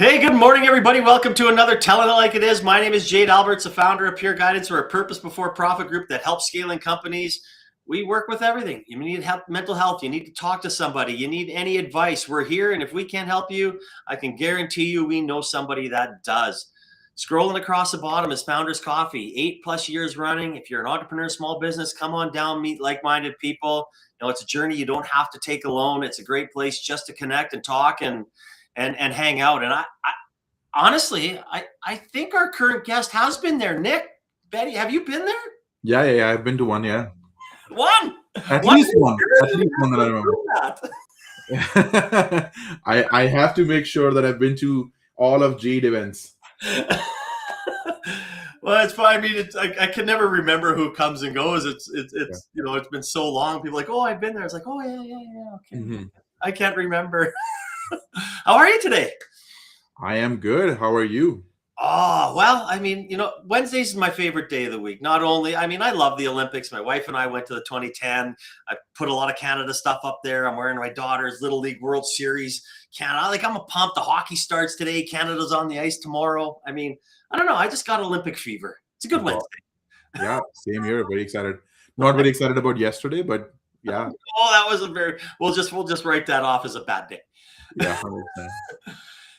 Hey, good morning, everybody. Welcome to another Telling It Like It Is. My name is Jade Alberts, the founder of Pure Guidance. We're a purpose before profit group that helps scaling companies. We work with everything. You need help, mental health. You need to talk to somebody. You need any advice. We're here. And if we can't help you, I can guarantee you we know somebody that does. Scrolling across the bottom is Founders Coffee, 8+ years running. If you're an entrepreneur, small business, come on down, meet like-minded people. It's a journey you don't have to take alone. It's a great place just to connect and talk and hang out. And I honestly, I think our current guest has been there. Nik Bedi, have you been there? Yeah. I've been to one, yeah. One? At least one that I remember. I have to make sure that I've been to all of Jade events. Well, it's fine. I mean, I can never remember who comes and goes. It's been so long. People are like, oh, I've been there. It's like, oh yeah. Okay. Mm-hmm. I can't remember. How are you today? I am good. How are you? Oh, well, I mean, Wednesdays is my favorite day of the week. Not only, I love the Olympics. My wife and I went to the 2010. I put a lot of Canada stuff up there. I'm wearing my daughter's Little League World Series Canada. I'm a pumped. The hockey starts today. Canada's on the ice tomorrow. I don't know. I just got Olympic fever. It's a good Wednesday. Yeah, same here. Very excited. Not very excited about yesterday, but yeah. Oh, that was we'll just write that off as a bad day. Yeah.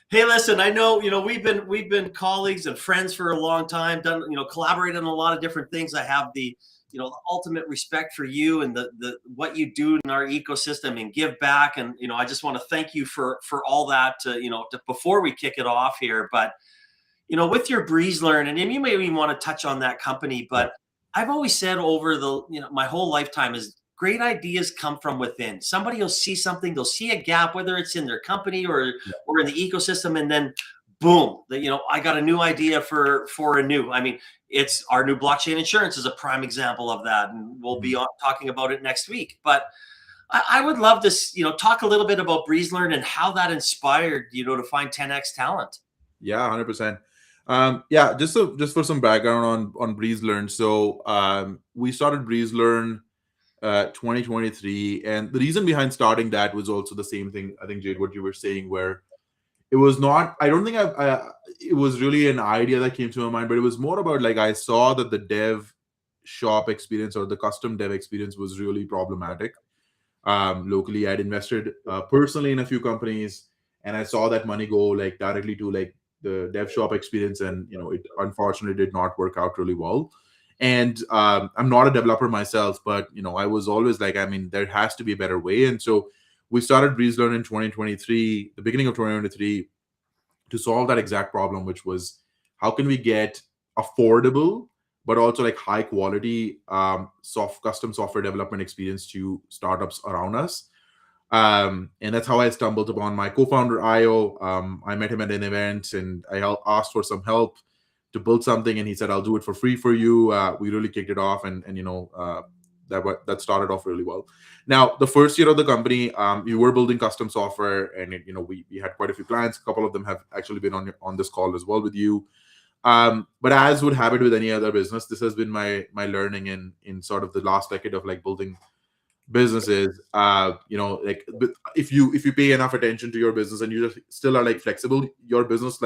Hey, listen, I know, we've been colleagues and friends for a long time, done, collaborated on a lot of different things. I have the ultimate respect for you and the what you do in our ecosystem and give back. And, I just want to thank you for all that, before we kick it off here. But, with your BreezeLearn, and you may even want to touch on that company, but I've always said over my whole lifetime is great ideas come from within. Somebody will see something, they'll see a gap, whether it's in their company or in the ecosystem, and then boom, I got a new idea for a new. It's our new blockchain insurance is a prime example of that, and we'll be talking about it next week. But I would love to, talk a little bit about BreezeLearn and how that inspired to find 10x talent. Yeah, 100%. Just for some background on BreezeLearn. So we started BreezeLearn 2023, and the reason behind starting that was also the same thing, I think, Jade, what you were saying, where it was not, I don't think it was really an idea that came to my mind, but it was more about I saw that the dev shop experience or the custom dev experience was really problematic. Locally, I'd invested personally in a few companies, and I saw that money go directly to the dev shop experience, and it unfortunately did not work out really well. And I'm not a developer myself, but I was always there has to be a better way. And so we started BreezeLearn in 2023, the beginning of 2023, to solve that exact problem, which was how can we get affordable but also high quality custom software development experience to startups around us. And that's how I stumbled upon my co-founder Io. I met him at an event, and I asked for some help to build something, and he said, I'll do it for free for you. We really kicked it off, and that started off really well. Now, the first year of the company, we were building custom software, and we had quite a few clients. A couple of them have actually been on this call as well with you. But as would happen with any other business, this has been my learning in sort of the last decade of building businesses. If you pay enough attention to your business and you just still are flexible, your business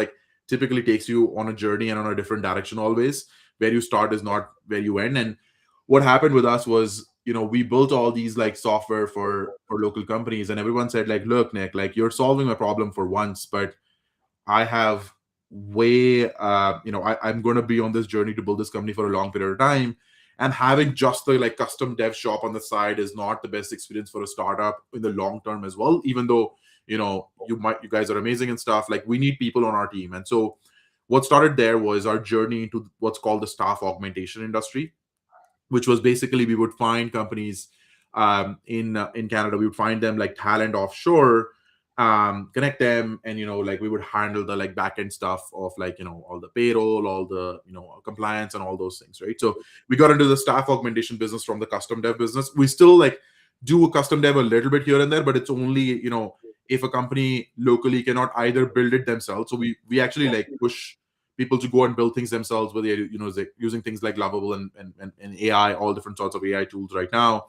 typically takes you on a journey and on a different direction always. Where you start is not where you end. And what happened with us was, we built all these software for local companies, and everyone said look, Nik, you're solving my problem for once, but I have way, I'm going to be on this journey to build this company for a long period of time. And having just the custom dev shop on the side is not the best experience for a startup in the long term as well, even though you guys are amazing and stuff. We need people on our team. And so what started there was our journey into what's called the staff augmentation industry, which was basically we would find companies in Canada. We would find them talent offshore, connect them, and we would handle the back end stuff of all the payroll, all the compliance and all those things, right? So we got into the staff augmentation business from the custom dev business. We still do a custom dev a little bit here and there, but it's only if a company locally cannot either build it themselves. So we actually push people to go and build things themselves, whether using things like Lovable and AI, all different sorts of AI tools right now.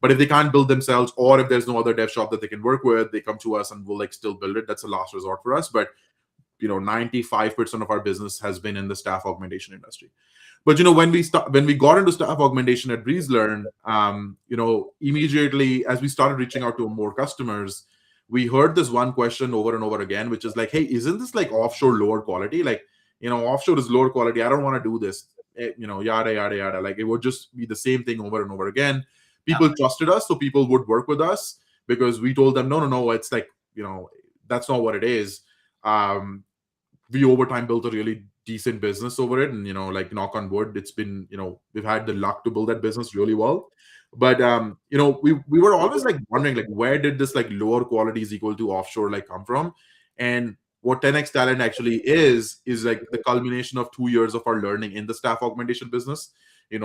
But if they can't build themselves, or if there's no other dev shop that they can work with, they come to us and we'll still build it. That's a last resort for us. But 95% of our business has been in the staff augmentation industry. But when we got into staff augmentation at BreezeLearn, immediately as we started reaching out to more customers, we heard this one question over and over again, which is like, hey, isn't this like offshore lower quality? Like, offshore is lower quality. I don't want to do this. Yada yada yada. Like, it would just be the same thing over and over again. People trusted us, so people would work with us because we told them, no, it's like, that's not what it is. We over time built a really decent business over it, and like, knock on wood, it's been, we've had the luck to build that business really well. But we were always like wondering, like, where did this like lower quality is equal to offshore like come from? And what 10x Talent actually is like the culmination of 2 years of our learning in the staff augmentation business,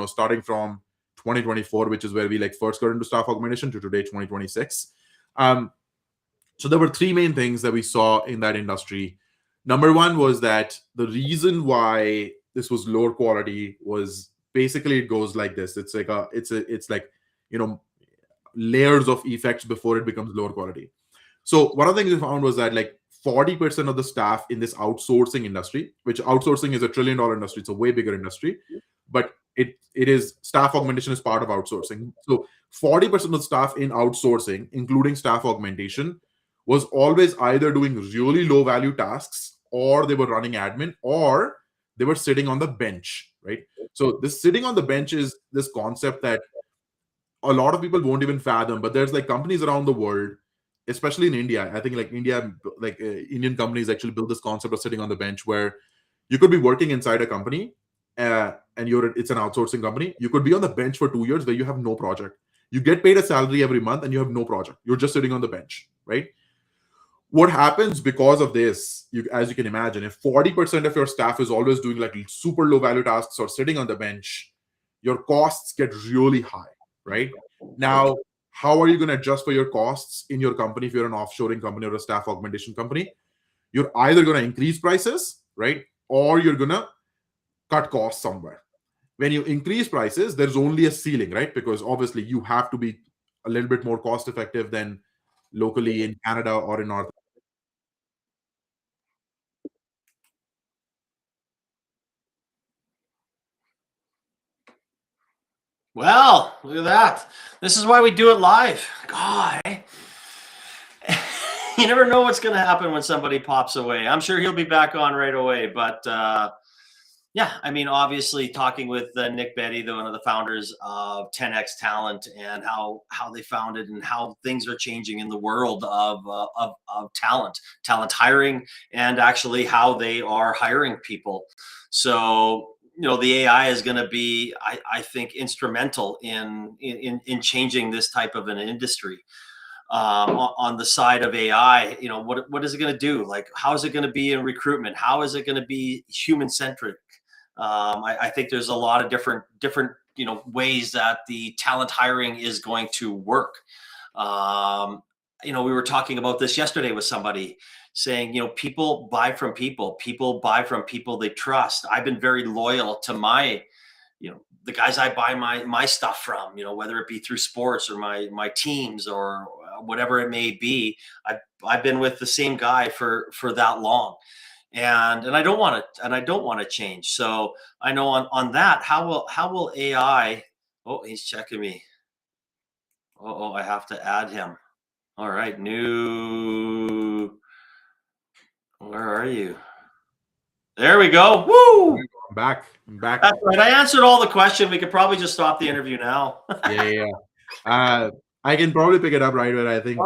starting from 2024, which is where we like first got into staff augmentation, to today, 2026. So there were three main things that we saw in that industry. Number one was that the reason why this was lower quality was basically, it goes like this. It's like it's like, layers of effects before it becomes lower quality. So one of the things we found was that like 40% of the staff in this outsourcing industry, which outsourcing is a $1 trillion industry, it's a way bigger industry, but it is, staff augmentation is part of outsourcing. So 40% of the staff in outsourcing, including staff augmentation, was always either doing really low value tasks, or they were running admin, or they were sitting on the bench, right? So this sitting on the bench is this concept that a lot of people won't even fathom, but there's like companies around the world, especially in India. I think like Indian companies actually build this concept of sitting on the bench, where you could be working inside a company, and it's an outsourcing company. You could be on the bench for 2 years where you have no project. You get paid a salary every month and you have no project. You're just sitting on the bench, right? What happens because of this, as you can imagine, if 40% of your staff is always doing like super low value tasks or sitting on the bench, your costs get really high, right? Now, how are you going to adjust for your costs in your company if you're an offshoring company or a staff augmentation company? You're either going to increase prices, right? Or you're going to cut costs somewhere. When you increase prices, there's only a ceiling, right? Because obviously you have to be a little bit more cost effective than locally in Canada or in North. Well, look at that. This is why we do it live. God, you never know what's going to happen when somebody pops away. I'm sure he'll be back on right away. But yeah, I mean, obviously talking with Nik Bedi, one of the founders of 10x Talent, and how they founded and how things are changing in the world of talent hiring, and actually how they are hiring people. So the AI is going to be, I think, instrumental in changing this type of an industry. On the side of AI, what is it going to do? Like, how is it going to be in recruitment? How is it going to be human centric? I think there's a lot of different ways that the talent hiring is going to work. We were talking about this yesterday with somebody, saying, people buy from people buy from people they trust. I've been very loyal to my, the guys I buy my stuff from, whether it be through sports or my teams or whatever it may be. I've been with the same guy for that long, and I don't want to change. So I know on that, how will AI? Oh, he's checking me. Oh, I have to add him. All right, new. Where are you? There we go. Woo! I'm back. That's right. I answered all the question. We could probably just stop the interview now. Yeah. I can probably pick it up right where I think.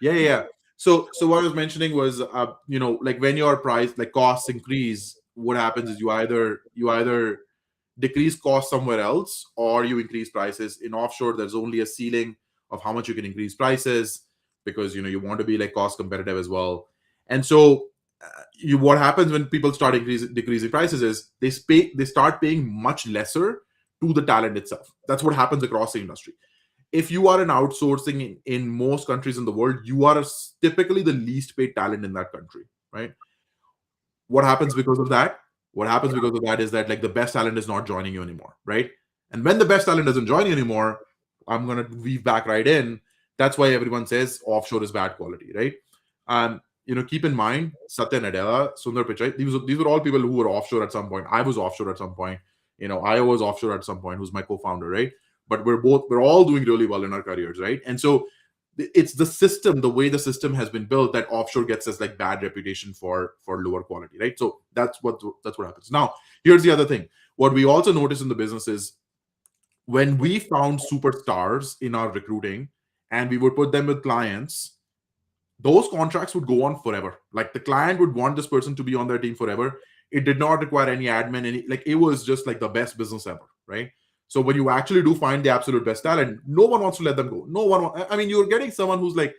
Yeah. So what I was mentioning was, like when your price, like costs increase, what happens is you either decrease costs somewhere else, or you increase prices. In offshore, there's only a ceiling of how much you can increase prices, because you want to be like cost competitive as well. And so what happens when people start decreasing prices is they start paying much lesser to the talent itself. That's what happens across the industry. If you are an outsourcing in most countries in the world, you are typically the least paid talent in that country, right? What happens because of that? What happens because of that is that like the best talent is not joining you anymore, right? And when the best talent doesn't join you anymore, I'm going to weave back right in. That's why everyone says offshore is bad quality, right? keep in mind Satya Nadella, Sundar Pichai. These were all people who were offshore at some point. I was offshore at some point. I was offshore at some point. Who's my co-founder, right? But we're all doing really well in our careers, right? And so it's the system, the way the system has been built, that offshore gets us like bad reputation for lower quality, right? So that's what happens. Now, here's the other thing. What we also notice in the business is when we found superstars in our recruiting and we would put them with clients, those contracts would go on forever. Like the client would want this person to be on their team forever. It did not require any admin, like it was just like the best business ever, right? So when you actually do find the absolute best talent, no one wants to let them go. No one. I mean, you're getting someone who's like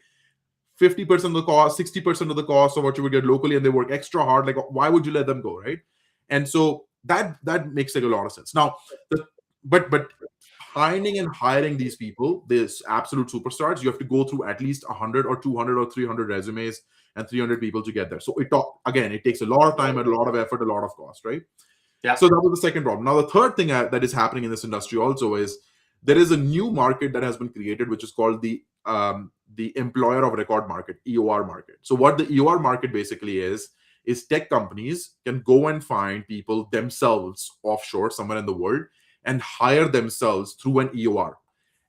50% of the cost, 60% of the cost of what you would get locally, and they work extra hard. Like, why would you let them go, right? And so that makes like a lot of sense. Now, but finding and hiring these people, these absolute superstars, you have to go through at least 100 or 200 or 300 resumes and 300 people to get there. So it takes a lot of time and a lot of effort, a lot of cost, right? Yeah. So that was the second problem. Now, the third thing that is happening in this industry also is there is a new market that has been created, which is called the employer of record market, EOR market. So what the EOR market basically is tech companies can go and find people themselves offshore somewhere in the world and hire themselves through an EOR.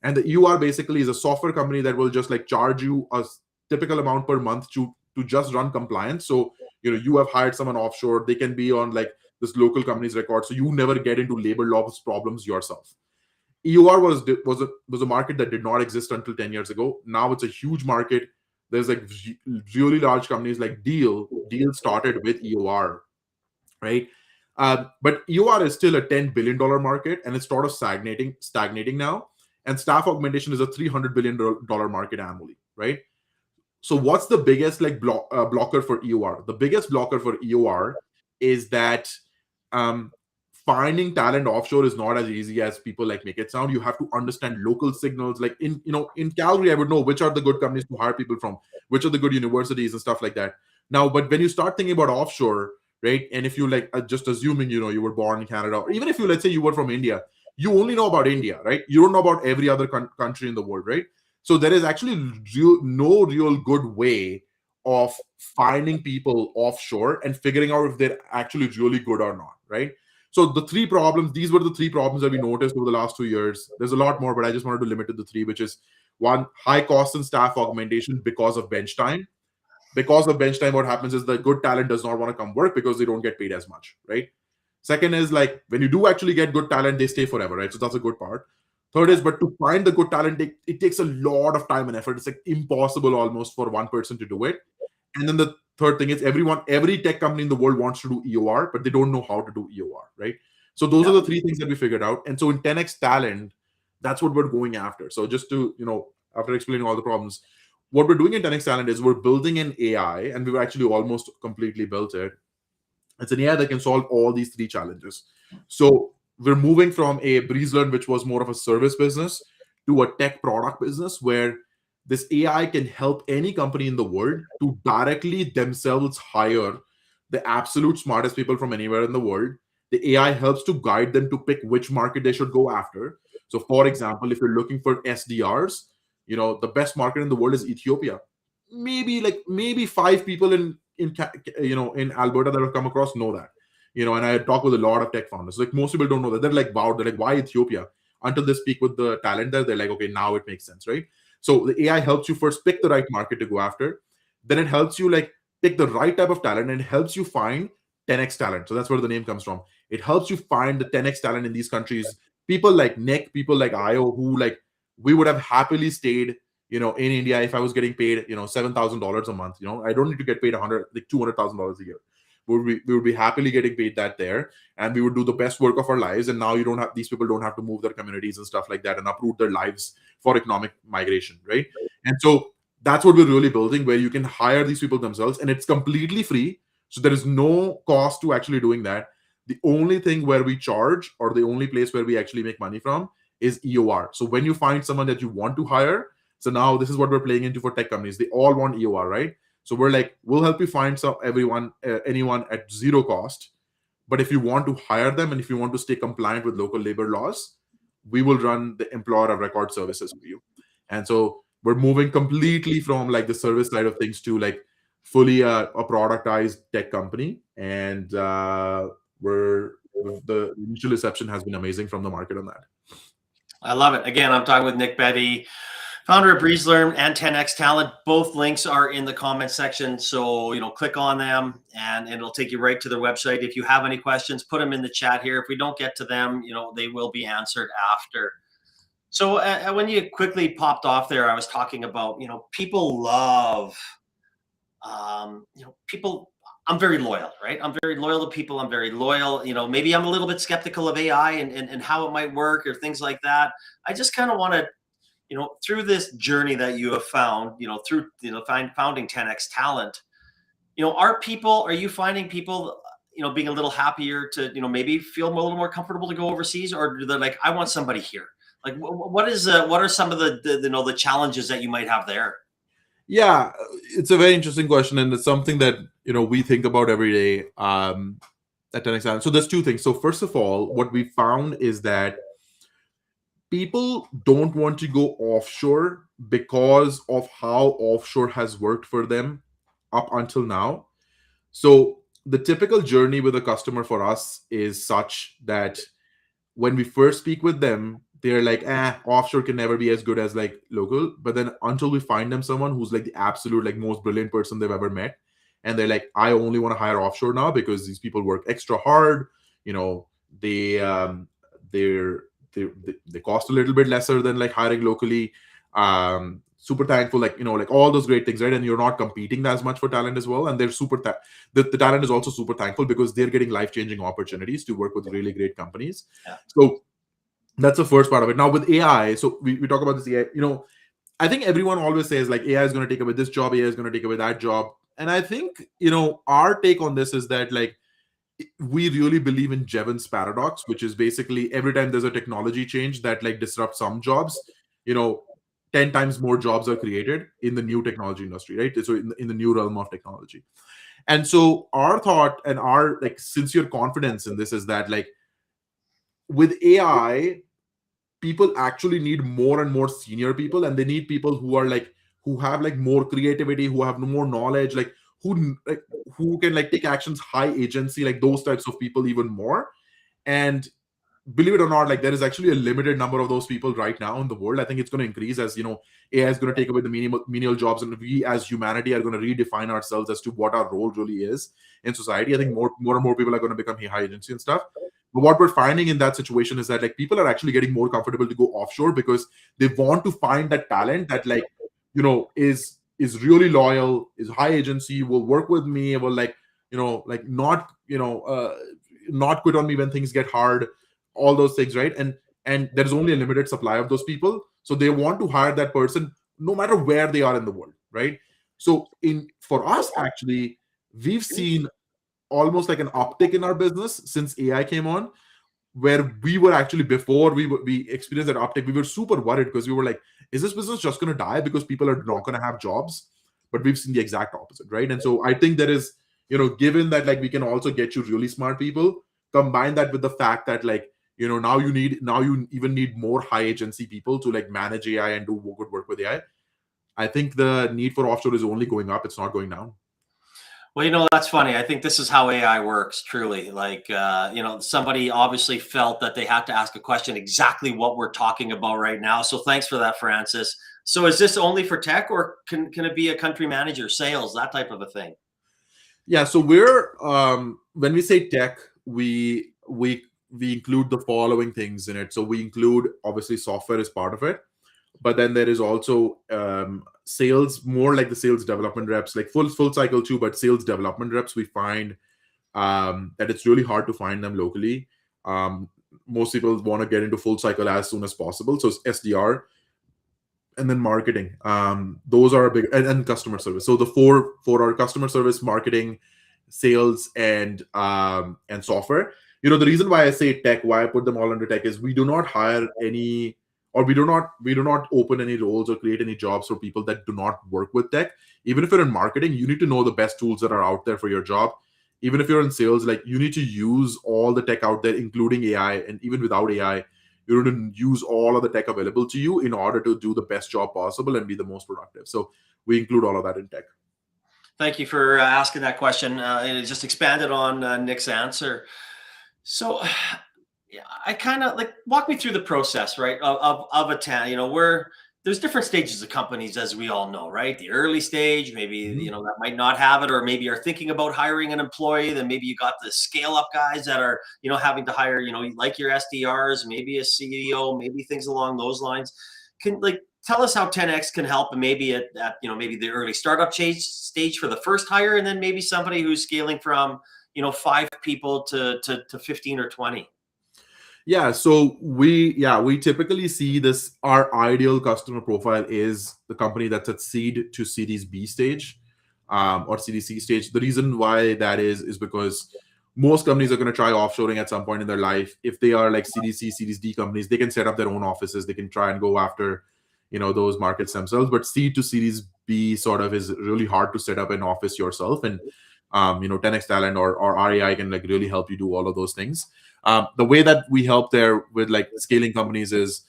And the EOR basically is a software company that will just like charge you a typical amount per month to just run compliance. So you have hired someone offshore, they can be on like this local company's record, so you never get into labor laws problems yourself. EOR was a market that did not exist until 10 years ago. Now it's a huge market. There's like really large companies like Deal started with EOR, right? But EOR is still a $10 billion market, and it's sort of stagnating now. And staff augmentation is a $300 billion market annually, right? So what's the biggest like blocker for EOR? The biggest blocker for EOR is that finding talent offshore is not as easy as people like make it sound. You have to understand local signals. Like in Calgary, I would know which are the good companies to hire people from, which are the good universities and stuff like that. Now, but when you start thinking about offshore, right? And if you like just assuming you were born in Canada, or even if you, let's say, you were from India, you only know about India, right? You don't know about every other country in the world, right? So there is actually no real good way of finding people offshore and figuring out if they're actually really good or not, right? So these were the three problems that we noticed over the last 2 years. There's a lot more, but I just wanted to limit it to three, which is one, high cost and staff augmentation because of bench time. Because of bench time, what happens is the good talent does not want to come work because they don't get paid as much, right? Second is like when you do actually get good talent, they stay forever, right? So that's a good part. Third is, but to find the good talent, it takes a lot of time and effort. It's like impossible almost for one person to do it. And then the third thing is every tech company in the world wants to do EOR, but they don't know how to do EOR, right? So those are the three things that we figured out. And so in 10x Talent, that's what we're going after. So just to, after explaining all the problems, what we're doing in 10x Talent is we're building an AI, and we've actually almost completely built it. It's an AI that can solve all these three challenges. So we're moving from a BreezeLearn, which was more of a service business, to a tech product business where this AI can help any company in the world to directly themselves hire the absolute smartest people from anywhere in the world. The AI helps to guide them to pick which market they should go after. So, for example, if you're looking for SDRs, the best market in the world is Ethiopia. Maybe 5 people in Alberta that have come across know that. And I talk with a lot of tech founders. Like most people don't know that. They're like, wow, they're like, why Ethiopia? Until they speak with the talent there, they're like, okay, now it makes sense, right? So the AI helps you first pick the right market to go after. Then it helps you like pick the right type of talent, and it helps you find 10x talent. So that's where the name comes from. It helps you find the 10x talent in these countries. People like Nik, people like Io, who like we would have happily stayed, in India if I was getting paid, $7,000 a month. I don't need to get paid $200,000 a year. We would be happily getting paid that there, and we would do the best work of our lives. And now these people don't have to move their communities and stuff like that and uproot their lives for economic migration, right? And so that's what we're really building, where you can hire these people themselves, and it's completely free. So there is no cost to actually doing that. The only thing where we charge, or the only place where we actually make money from, is EOR. So when you find someone that you want to hire, so now this is what we're playing into for tech companies. They all want EOR, right? So we're like, we'll help you find anyone at zero cost. But if you want to hire them and if you want to stay compliant with local labor laws, we will run the employer of record services for you. And so we're moving completely from like the service side of things to like fully a productized tech company, and the initial reception has been amazing from the market on that. I love it. Again, I'm talking with Nik Bedi, founder of BreezeLearn and 10x Talent. Both links are in the comment section. So, click on them and it'll take you right to their website. If you have any questions, put them in the chat here. If we don't get to them, they will be answered after. So when you quickly popped off there, I was talking about, people love, people, I'm very loyal, right? I'm very loyal to people. I'm very loyal. Maybe I'm a little bit skeptical of AI and how it might work or things like that. I just kind of want to, through this journey that you have found, through, founding 10x Talent, are you finding people, being a little happier to, maybe feel a little more comfortable to go overseas, or they're like, I want somebody here? Like, what are some of the challenges that you might have there? Yeah, it's a very interesting question, and it's something that we think about every day at 10x Talent. So there's two things. So first of all, what we found is that people don't want to go offshore because of how offshore has worked for them up until now. So the typical journey with a customer for us is such that when we first speak with them, they're like, offshore can never be as good as like local. But then until we find them someone who's like the absolute like most brilliant person they've ever met, and they're like, I only want to hire offshore now because these people work extra hard. They they're they cost a little bit lesser than like hiring locally. Super thankful, like all those great things, right? And you're not competing as much for talent as well. And they're the talent is also super thankful because they're getting life-changing opportunities to work with really great companies. Yeah. So that's the first part of it. Now with AI, so we talk about this AI, I think everyone always says like AI is going to take away this job, AI is going to take away that job. And I think, our take on this is that like we really believe in Jevons paradox, which is basically every time there's a technology change that like disrupts some jobs, 10 times more jobs are created in the new technology industry, right? So in the new realm of technology. And so our thought and our like sincere confidence in this is that like with AI, people actually need more and more senior people, and they need people who have like more creativity, who have more knowledge, who can like take actions, high agency, like those types of people even more. And believe it or not, like there is actually a limited number of those people right now in the world. I think it's going to increase as AI is going to take away the menial jobs, and we as humanity are going to redefine ourselves as to what our role really is in society. I think more and more people are going to become high agency and stuff. But what we're finding in that situation is that like people are actually getting more comfortable to go offshore because they want to find that talent that like is really loyal, is high agency, will work with me, will like not quit on me when things get hard, all those things, right? And there's only a limited supply of those people, so they want to hire that person no matter where they are in the world, right? So for us, actually, we've seen almost like an uptick in our business since AI came on, where we were actually before we experienced that uptick, we were super worried because we were like, is this business just going to die because people are not going to have jobs? But we've seen the exact opposite, right? And so I think there is, given that like we can also get you really smart people, combine that with the fact that like now you even need more high agency people to like manage AI and do good work with AI. I think the need for offshore is only going up, it's not going down. Well, that's funny. I think this is how AI works, truly. Like, somebody obviously felt that they had to ask a question exactly what we're talking about right now. So thanks for that, Francis. So is this only for tech, or can it be a country manager, sales, that type of a thing? Yeah, so we're when we say tech, we include the following things in it. So we include obviously software as part of it, but then there is also sales, more like the sales development reps, like full cycle too, but sales development reps. We find that it's really hard to find them locally. Most people want to get into full cycle as soon as possible, so it's SDR. And then marketing, those are big, and customer service. So the for our customer service, marketing, sales, and software. The reason why I say tech, why I put them all under tech, is we do not hire any, or we do not open any roles or create any jobs for people that do not work with tech. Even if you're in marketing, you need to know the best tools that are out there for your job. Even if you're in sales, like you need to use all the tech out there, including AI, and even without AI, you're going to use all of the tech available to you in order to do the best job possible and be the most productive. So we include all of that in tech. Thank you for asking that question. And it just expanded on Nick's answer. So, yeah, I kind of like walk me through the process, right? Of a town, where there's different stages of companies, as we all know, right? The early stage, maybe, Mhm. that might not have it, or maybe are thinking about hiring an employee. Then maybe you got the scale up guys that are, having to hire, like your SDRs, maybe a CEO, maybe things along those lines. Can like tell us how 10x can help, and maybe at maybe the early startup stage for the first hire, and then maybe somebody who's scaling from 5 people to 15 or 20. Yeah, so we typically see this. Our ideal customer profile is the company that's at seed to Series B stage, or Series C stage. The reason why that is because most companies are going to try offshoring at some point in their life. If they are like Series C, Series D companies, they can set up their own offices. They can try and go after those markets themselves. But seed to Series B sort of is really hard to set up an office yourself, and 10x Talent or RAI can like really help you do all of those things. The way that we help there with like scaling companies is,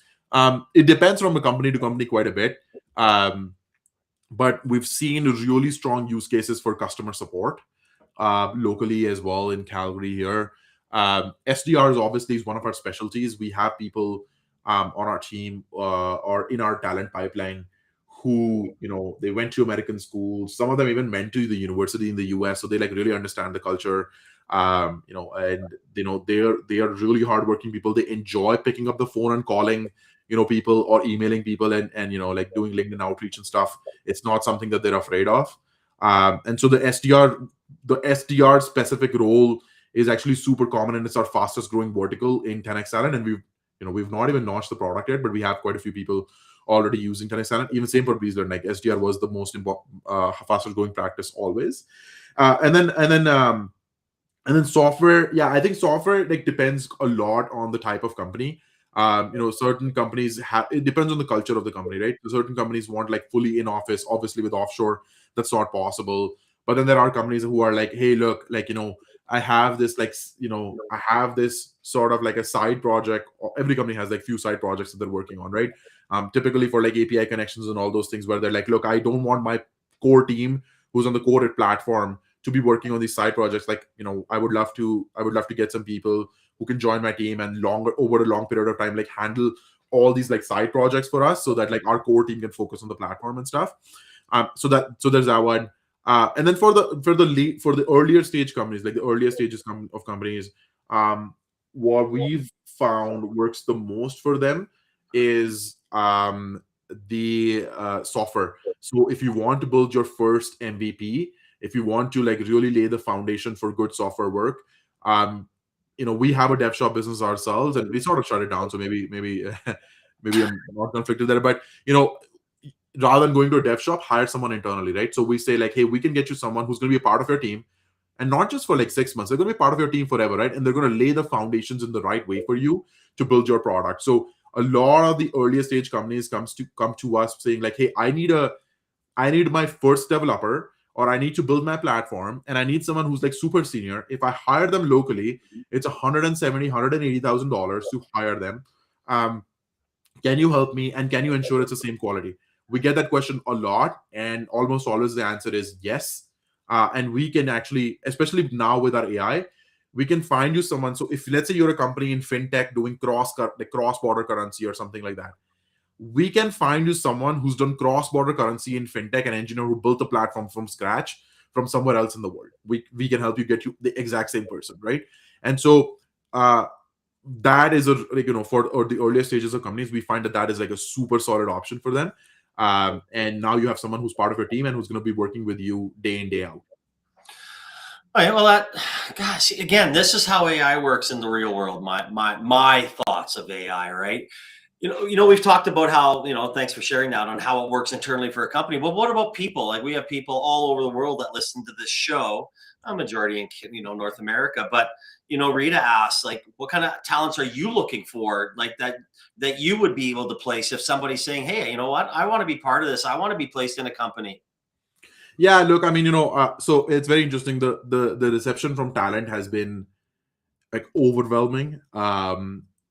it depends from a company to company quite a bit. Um, but we've seen really strong use cases for customer support locally as well in Calgary here. SDRs obviously is one of our specialties. We have people on our team or in our talent pipeline who they went to American schools. Some of them even went to the university in the US, so they like really understand the culture. And they are really hardworking people. They enjoy picking up the phone and calling people or emailing people and like doing LinkedIn outreach and stuff. It's not something that they're afraid of. And so the SDR specific role is actually super common, and it's our fastest growing vertical in 10x Talent. And we've not even launched the product yet, but we have quite a few people already using 10x Talent. Even same for Breezelearn, like SDR was the most fastest growing practice always. And then software, yeah, I think software like depends a lot on the type of company. Certain companies have, it depends on the culture of the company, right? Certain companies want like fully in office. Obviously with offshore that's not possible. But then there are companies who are like, hey, look, like I have this I have this sort of like a side project. Every company has like few side projects that they're working on, right? Typically for like API connections and all those things, where they're like, look, I don't want my core team who's on the core platform to be working on these side projects. Like I would love to get some people who can join my team and longer over a long period of time like handle all these like side projects for us, so that like our core team can focus on the platform and stuff. So there's that one. And then for the earlier stage companies, like the earlier stages of companies, what we've found works the most for them is the software. So if you want to build your first MVP, if you want to like really lay the foundation for good software work, we have a dev shop business ourselves, and we sort of shut it down. So maybe maybe I'm not conflicted there, but rather than going to a dev shop, hire someone internally, right? So we say like, hey, we can get you someone who's going to be a part of your team, and not just for like 6 months. They're going to be part of your team forever, right? And they're going to lay the foundations in the right way for you to build your product. So a lot of the earlier stage companies come to us saying like, hey, I need my first developer, or I need to build my platform, and I need someone who's like super senior. If I hire them locally, it's $180,000 to hire them. Um, can you help me, and can you ensure it's the same quality? We get that question a lot, and almost always the answer is yes. And we can actually, especially now with our AI, we can find you someone. So if let's say you're a company in fintech doing cross border currency or something like that, we can find you someone who's done cross-border currency in fintech, an engineer who built a platform from scratch from somewhere else in the world. We can help you get you the exact same person, right? And so that is a like for or the earlier stages of companies, we find that is like a super solid option for them. And now you have someone who's part of your team and who's going to be working with you day in day out. All right. Well, gosh, again, this is how AI works in the real world. My thoughts of AI, right? We've talked about how, thanks for sharing that on how it works internally for a company. But what about people? Like we have people all over the world that listen to this show, a majority in, North America. But, Rita asks, like, what kind of talents are you looking for? Like that you would be able to place if somebody's saying, hey, you know what? I want to be part of this. I want to be placed in a company. Yeah, look, I mean, so it's very interesting. The reception from talent has been like overwhelming.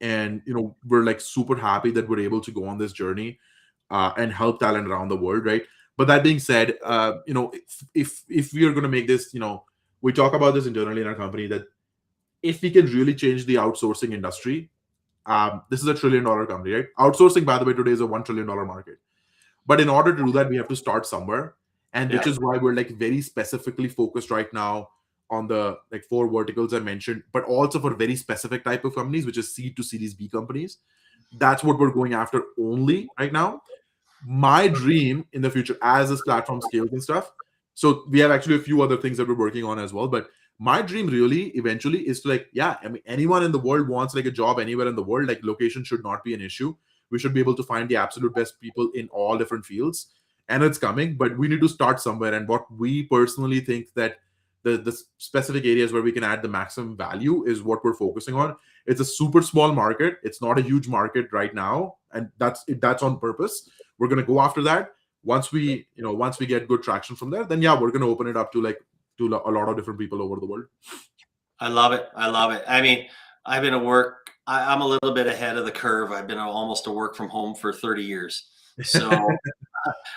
And we're like super happy that we're able to go on this journey and help talent around the world, right? But that being said, if we are going to make this, we talk about this internally in our company, that if we can really change the outsourcing industry, this is a $1 trillion company, right? Outsourcing, by the way, today is a $1 trillion market. But in order to do that, we have to start somewhere, and which Yeah. is why we're like very specifically focused right now on the like 4 verticals I mentioned, but also for very specific type of companies, which is seed to Series B companies. That's what we're going after only right now. My dream in the future, as this platform scales and stuff, so we have actually a few other things that we're working on as well, but my dream really eventually is to, like, yeah, I mean, anyone in the world wants like a job anywhere in the world, like location should not be an issue. We should be able to find the absolute best people in all different fields, and it's coming, but we need to start somewhere. And what we personally think that the specific areas where we can add the maximum value is what we're focusing on. It's a super small market, it's not a huge market right now, and that's on purpose. We're going to go after that. Once we get good traction from there, then yeah, we're going to open it up to a lot of different people over the world. I love it. I love it. I mean, I've been at work. I'm a little bit ahead of the curve. I've been almost to work from home for 30 years. So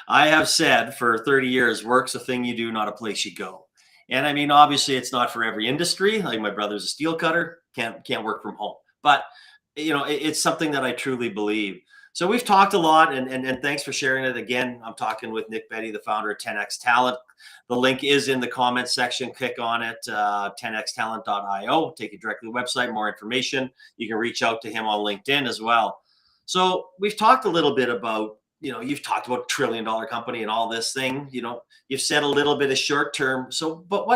I have said for 30 years, work's a thing you do, not a place you go. And I mean, obviously, it's not for every industry. Like my brother's a steel cutter, can't work from home. But it's something that I truly believe. So we've talked a lot, and thanks for sharing it again. I'm talking with Nik Bedi, the founder of 10x Talent. The link is in the comments section. Click on it, 10xtalent.io. Take you directly to the website, more information. You can reach out to him on LinkedIn as well. So we've talked a little bit about, you've talked about $1 trillion company and all this thing. You've said a little bit of short term. So, but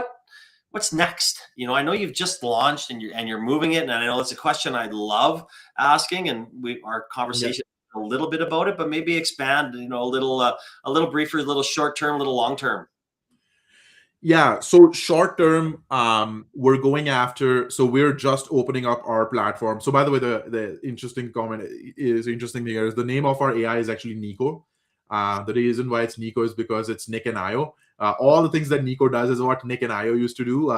what's next? I know you've just launched and you're moving it, and I know it's a question I love asking, and our conversation a little bit about it, but maybe expand, a little briefer, a little short term, a little long term. Yeah, so short term, we're going after. So we're just opening up our platform. So by the way, the interesting comment is interesting here is the name of our AI is actually Nico. The reason why it's Nico is because it's Nik and Io. All the things that Nico does is what Nik and Io used to do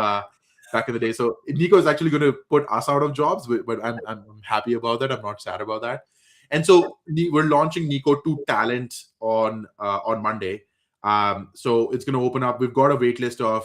back in the day. So Nico is actually going to put us out of jobs, but I'm happy about that. I'm not sad about that. And so we're launching Nico to Talent on Monday. So it's going to open up. We've got a wait list of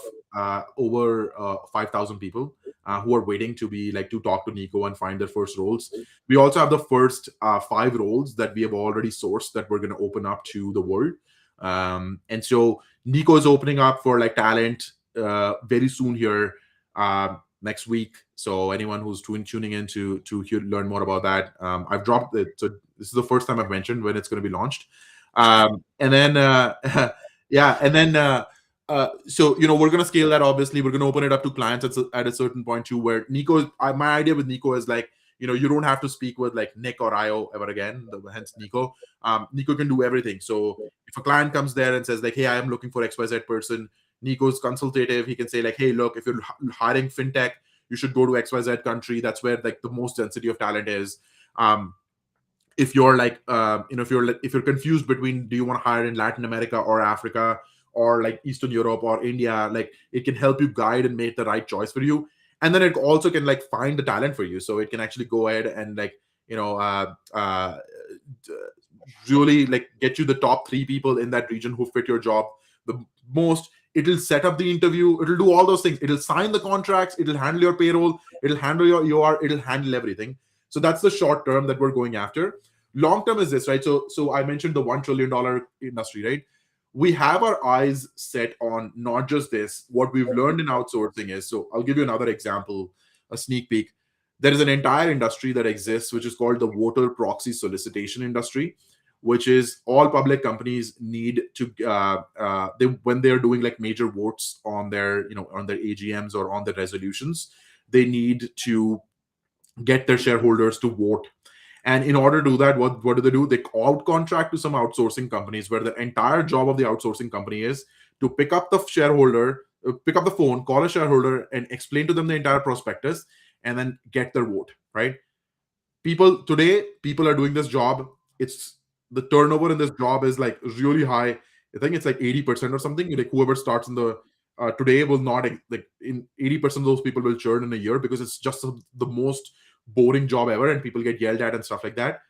over 5,000 people who are waiting to talk to Nico and find their first roles. We also have the first 5 roles that we have already sourced that we're going to open up to the world. And so Nico is opening up for like talent very soon here next week. So anyone who's tuning in to learn more about that, I've dropped it. So this is the first time I've mentioned when it's going to be launched. And then yeah, and then so we're going to scale that. Obviously, we're going to open it up to clients at a certain point too, where Nico, my idea with Nico is like, you don't have to speak with like Nik or Io ever again, hence Nico. Nico can do everything. So if a client comes there and says like, hey, I am looking for XYZ person, Nico's consultative. He can say like, hey, look, if you're hiring fintech, you should go to XYZ country. That's where like the most density of talent is. If you're like, if you're confused between do you want to hire in Latin America or Africa or like Eastern Europe or India, like it can help you guide and make the right choice for you. And then it also can like find the talent for you. So it can actually go ahead and like, really like get you the top 3 people in that region who fit your job the most. It'll set up the interview. It'll do all those things. It'll sign the contracts. It'll handle your payroll. It'll handle your UR. It'll handle everything. So that's the short term that we're going after. Long term is this, right? So I mentioned the $1 trillion industry, right? We have our eyes set on not just this. What we've learned in outsourcing is, so I'll give you another example, a sneak peek. There is an entire industry that exists, which is called the voter proxy solicitation industry, which is all public companies need to when they're doing like major votes on their on their AGMs or on their resolutions, they need to get their shareholders to vote. And in order to do that, what do? They out contract to some outsourcing companies where the entire job of the outsourcing company is to pick up the phone, call a shareholder, and explain to them the entire prospectus, and then get their vote. Right? People are doing this job. It's the turnover in this job is like really high. I think it's like 80% or something. Like whoever starts in the today will not like in 80% of those people will churn in a year because it's just the most boring job ever and people get yelled at and stuff like that.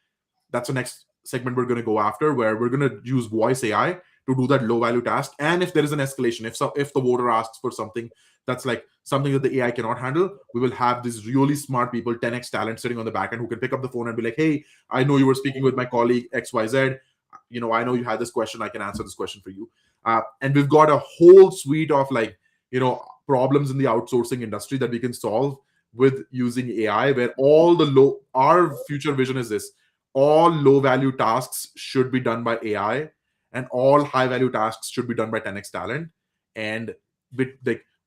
That's the next segment we're going to go after, where we're going to use voice AI to do that low value task. And if there is an escalation, if the voter asks for something that's like something that the AI cannot handle, we will have these really smart people, 10x talent sitting on the back end, who can pick up the phone and be like, hey, I know you were speaking with my colleague XYZ. I know you had this question. I can answer this question for you. And we've got a whole suite of problems in the outsourcing industry that we can solve with using AI, where our future vision is this: all low value tasks should be done by AI, and all high value tasks should be done by 10x talent. And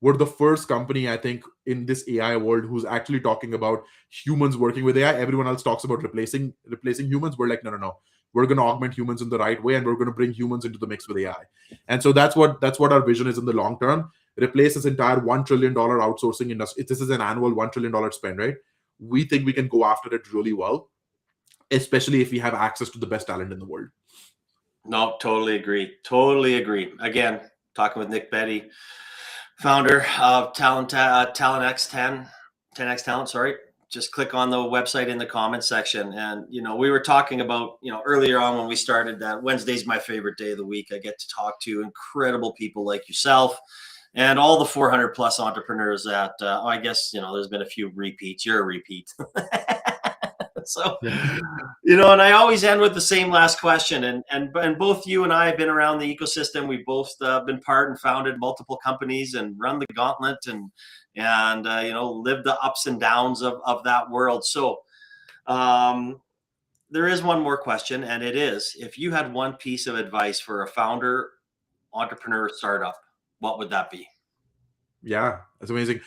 we're the first company, I think, in this AI world who's actually talking about humans working with AI. Everyone else talks about replacing humans. We're like, no. We're going to augment humans in the right way, and we're going to bring humans into the mix with AI. And so that's what our vision is in the long term. Replace this entire $1 trillion outsourcing industry. This is an annual $1 trillion spend, right? We think we can go after it really well, especially if we have access to the best talent in the world. No, totally agree. Again, talking with Nik Bedi, founder of Talent X 10x Talent. Sorry, just click on the website in the comment section. And we were talking about earlier on when we started that Wednesday's my favorite day of the week. I get to talk to incredible people like yourself and all the 400 plus entrepreneurs that I guess there's been a few repeats. You're a repeat. So, and I always end with the same last question. And both you and I have been around the ecosystem. We've both been part and founded multiple companies and run the gauntlet and lived the ups and downs of that world. So there is one more question, and it is: if you had one piece of advice for a founder, entrepreneur, startup, what would that be? Yeah, that's amazing.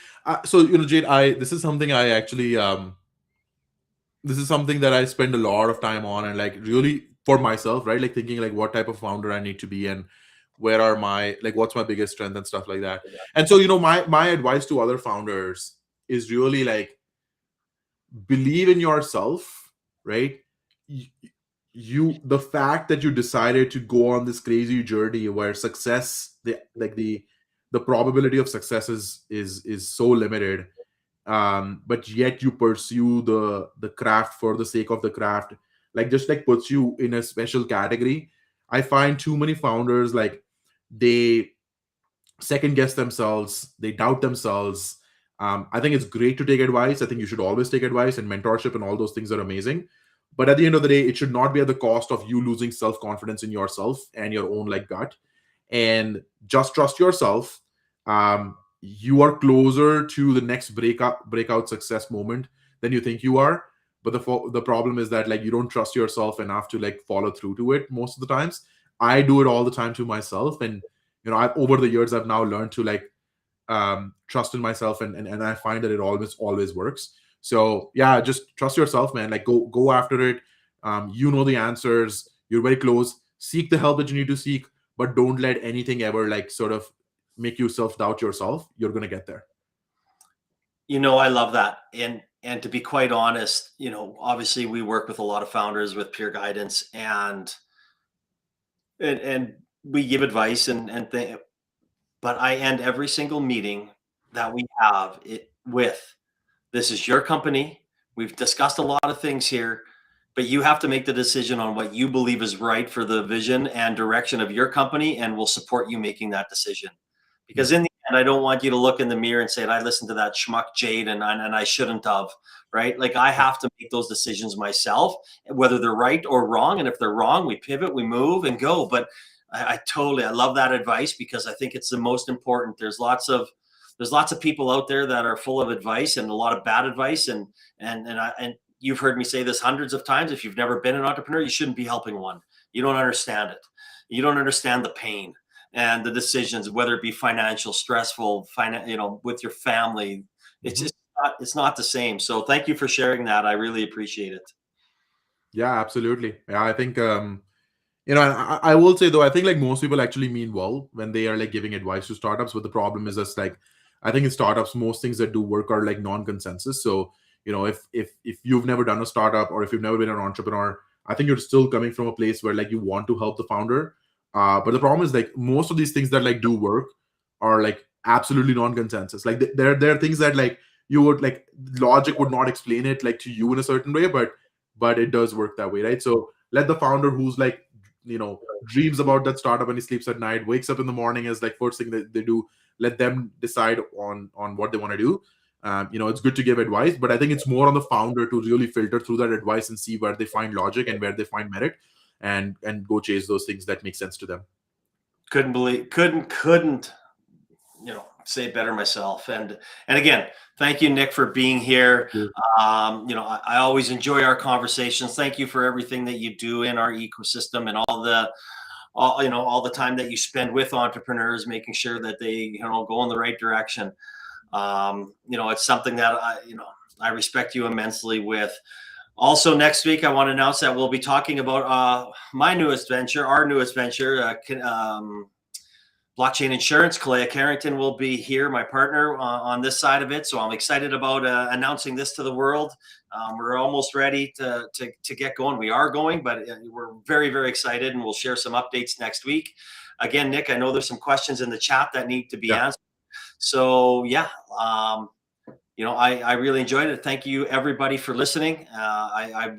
So Jade, this is something I actually this is something that I spend a lot of time on, and really for myself, right? Thinking what type of founder I need to be, and where are my what's my biggest strength and stuff like that. And so my advice to other founders is really believe in yourself, right? The fact that you decided to go on this crazy journey where success, the probability of success is so limited, but yet you pursue the craft for the sake of the craft, just puts you in a special category. I find too many founders they second guess themselves, they doubt themselves. I think it's great to take advice. I think you should always take advice, and mentorship and all those things are amazing. But at the end of the day, it should not be at the cost of you losing self-confidence in yourself and your own gut. And just trust yourself. You are closer to the next breakout success moment than you think you are. But the problem is that you don't trust yourself enough to follow through to it most of the times. I do it all the time to myself, and over the years I've now learned to trust in myself, and I find that it always works. So yeah, just trust yourself, man. Go after it. The answers. You're very close. Seek the help that you need to seek, but don't let anything ever sort of make you self-doubt yourself. You're gonna get there. I love that. And to be quite honest, obviously we work with a lot of founders with peer guidance, and we give advice but I end every single meeting that we have it with: this is your company. We've discussed a lot of things here, but you have to make the decision on what you believe is right for the vision and direction of your company, and we'll support you making that decision. Because in the end, I don't want you to look in the mirror and say, I listened to that schmuck Jade and I shouldn't have, right? I have to make those decisions myself, whether they're right or wrong. And if they're wrong, we pivot, we move and go. But I love that advice, because I think it's the most important. There's lots of people out there that are full of advice, and a lot of bad advice. And you've heard me say this hundreds of times. If you've never been an entrepreneur, you shouldn't be helping one. You don't understand it. You don't understand the pain and the decisions, whether it be financial, stressful, with your family. It's just it's not the same. So thank you for sharing that. I really appreciate it. Yeah, absolutely. Yeah, I think I will say though, I think most people actually mean well when they are giving advice to startups. But the problem is just I think in startups, most things that do work are non-consensus. So if you've never done a startup, or if you've never been an entrepreneur, I think you're still coming from a place where you want to help the founder. But the problem is most of these things that do work are absolutely non-consensus. There are things that you would logic would not explain it to you in a certain way, but it does work that way, right? So let the founder who's dreams about that startup and he sleeps at night, wakes up in the morning as like first thing that they do. Let them decide on what they want to do. It's good to give advice, but I think it's more on the founder to really filter through that advice and see where they find logic and where they find merit, and go chase those things that make sense to them. Couldn't say it better myself. And again, thank you, Nik, for being here. I always enjoy our conversations. Thank you for everything that you do in our ecosystem and all the time that you spend with entrepreneurs, making sure that they go in the right direction. It's something that I respect you immensely with. Also, next week, I want to announce that we'll be talking about our newest venture, blockchain insurance. Kalea Carrington will be here, my partner, on this side of it. So I'm excited about announcing this to the world. We're almost ready to get going. We are going, but we're very, very excited, and we'll share some updates next week. Again, Nik, I know there's some questions in the chat that need to be answered. So I really enjoyed it. Thank you, everybody, for listening.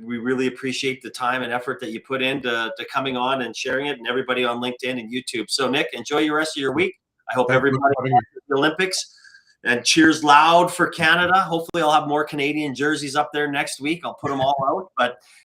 We really appreciate the time and effort that you put into to coming on and sharing it, and everybody on LinkedIn and YouTube. So, Nik, enjoy your rest of your week. I hope everybody watches the Olympics, and cheers loud for Canada. Hopefully I'll have more Canadian jerseys up there next week. I'll put them all out. But